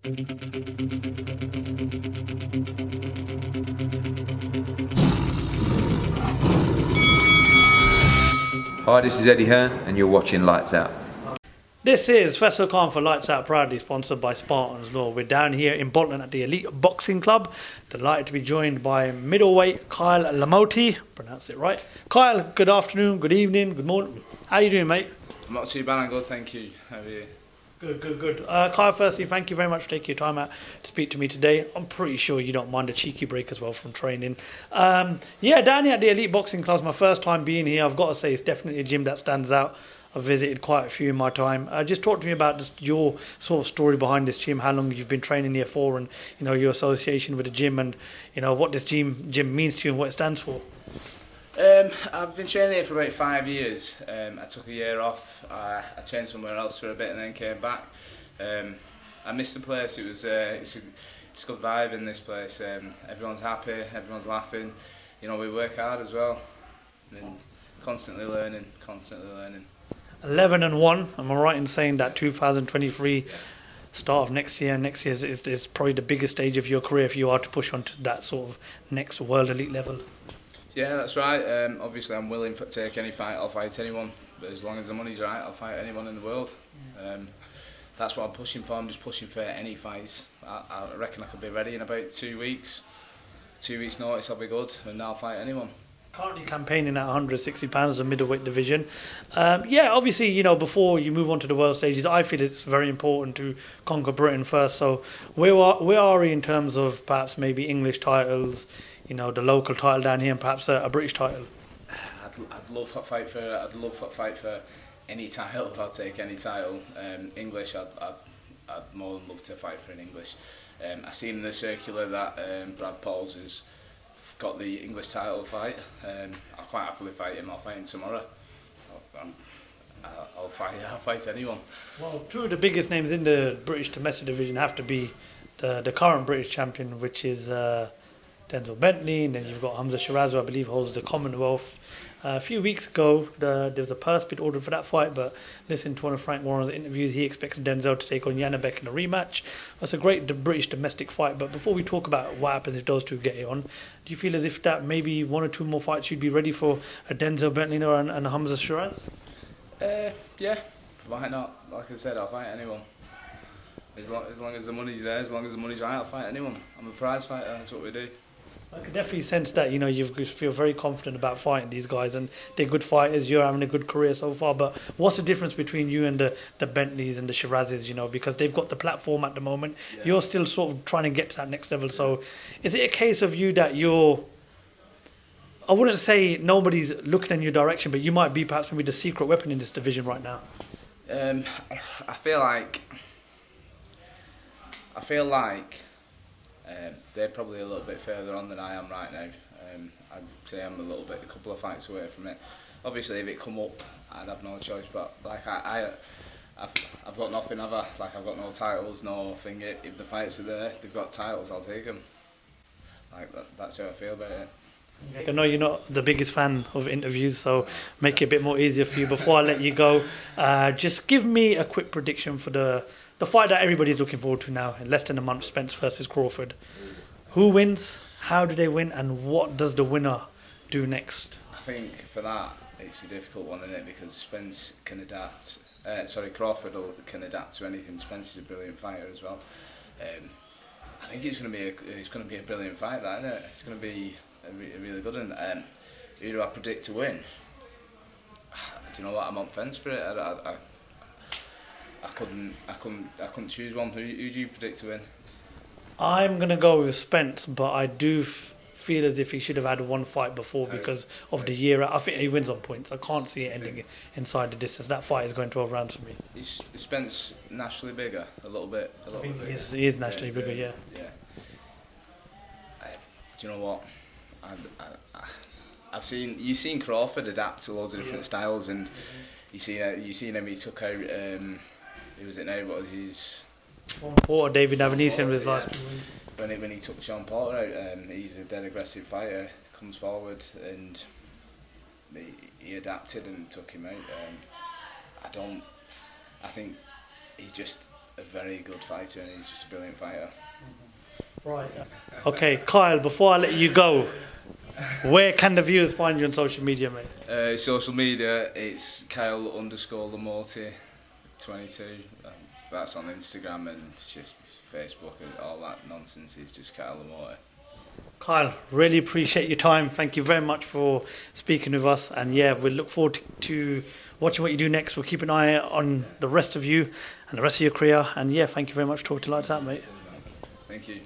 Hi, this is Eddie Hearn and you're watching Lights Out. This is Faisal for Lights Out, proudly sponsored by Spartans Law. We're down here in Bolton at the Elite Boxing Club. Delighted to be joined by middleweight Kyle Lomotey. Pronounce it right. Kyle, good afternoon, good evening, good morning. How you doing, mate? I'm not too bad, I'm good, thank you. How are you? Good. Kyle, firstly, thank you very much for taking your time out to speak to me today. I'm pretty sure you don't mind a cheeky break as well from training. Down here at the Elite Boxing Club, my first time being here. I've got to say, it's definitely a gym that stands out. I've visited quite a few in my time. Just talk to me about just your sort of story behind this gym, how long you've been training here for, and your association with the gym, and what this gym means to you and what it stands for. I've been training here for about 5 years. I took a year off. I trained somewhere else for a bit and then came back. I missed the place. It's a good vibe in this place. Everyone's happy, everyone's laughing. We work hard as well. And constantly learning. 11-1. Am I right in saying that 2023 start of next year is probably the biggest stage of your career if you are to push on to that sort of next world elite level? Yeah, that's right. Obviously, I'm willing to take any fight. I'll fight anyone, but as long as the money's right, I'll fight anyone in the world. That's what I'm pushing for. I'm just pushing for any fights. I reckon I could be ready in about 2 weeks. 2 weeks' notice, I'll be good, and I'll fight anyone. Currently campaigning at 160 pounds, the middleweight division. Obviously, before you move on to the world stages, I feel it's very important to conquer Britain first. So where are we in terms of perhaps maybe English titles? The local title down here, and perhaps a British title. I'd love to fight for any title. I'll take any title. English, I'd more than love to fight for an English. I seen in the circular that Brad Pauls has got the English title fight. I'll quite happily fight him. I'll fight him tomorrow. I'll fight anyone. Well, two of the biggest names in the British domestic division have to be the current British champion, which is Denzel Bentley, and then you've got Hamza Shiraz, who I believe holds the Commonwealth. A few weeks ago, there was a purse bid ordered for that fight, but listening to one of Frank Warren's interviews, he expects Denzel to take on Janabek in a rematch. That's a great British domestic fight, but before we talk about what happens if those two get it on, do you feel as if that maybe one or two more fights you'd be ready for a Denzel Bentley and a Hamza Shiraz? Yeah, why not? Like I said, I'll fight anyone. As long as the money's there, as long as the money's right, I'll fight anyone. I'm a prize fighter, that's what we do. I can definitely sense that you feel very confident about fighting these guys, and they're good fighters. You're having a good career so far, but what's the difference between you and the Bentleys and the Shirazes? Because they've got the platform at the moment. Yeah. You're still sort of trying to get to that next level. So, is it a case of you that I wouldn't say nobody's looking in your direction, but you might be perhaps maybe the secret weapon in this division right now? I feel like they're probably a little bit further on than I am right now. I'd say I'm a couple of fights away from it. Obviously, if it come up, I'd have no choice. But like I've got nothing, have I? Like I've got no titles, no thing. If the fights are there, they've got titles, I'll take them. Like that's how I feel about it. I know you're not the biggest fan of interviews, so make it a bit more easier for you. Before I let you go, just give me a quick prediction for the fight that everybody's looking forward to now in less than a month, Spence versus Crawford. Who wins, how do they win, and what does the winner do next? I think for that, it's a difficult one, isn't it? Because Spence can adapt. Crawford can adapt to anything. Spence is a brilliant fighter as well. I think it's going to be a brilliant fight, that, isn't it? It's going to be a really good one. Who do I predict to win? Do you know what? I'm on fence for it. I couldn't choose one. Who do you predict to win? I'm going to go with Spence, but I do feel as if he should have had one fight before because of the year. I think he wins on points. I can't see it ending inside the distance. That fight is going 12 rounds for me. Is Spence naturally bigger? A little bit. He is naturally bigger, yeah. Do you know what? You've seen Crawford adapt to loads of different styles, and you seen him. He took out. Who was it now? What was his? Porter, David Avanesian was his last 2 wins. When he took Sean Porter out, he's a dead aggressive fighter. Comes forward and he adapted and took him out. I think a very good fighter, and he's just a brilliant fighter. Right. Okay, Kyle, before I let you go, where can the viewers find you on social media, mate? Social media, it's Kyle_Lomotey 22. That's on Instagram, and just Facebook and all that nonsense is just Kyle Lomotey. Kyle, really appreciate your time. Thank you very much for speaking with us. And yeah, we look forward to watching what you do next. We'll keep an eye on the rest of you and the rest of your career. And yeah, thank you very much for talking to Lights Out, mate. Thank you.